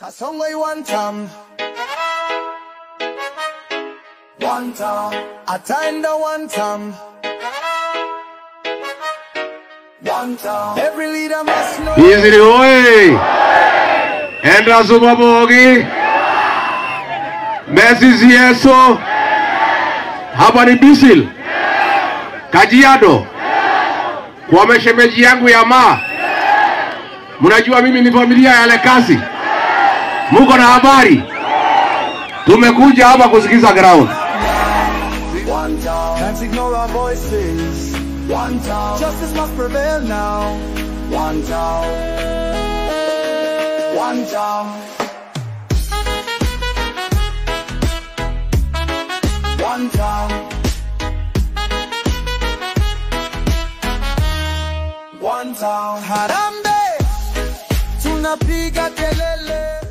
Kasongo one time. One time. Ataenda one time. One time. Every leader must know. Easy oi. Endra Subabogi. Messi Zieso. Hapa ni Bisil. Kajiado. Kwa meshemeji yangu ya maa. Mnajua mimi ni familia ya Lekasi. Muko na habari? Tumekuja hapa kusikiza ground. One town, can't ignore our voices. One town, justice must prevail now. One town, one town. One town, one town. Harambe, tunapiga kelele.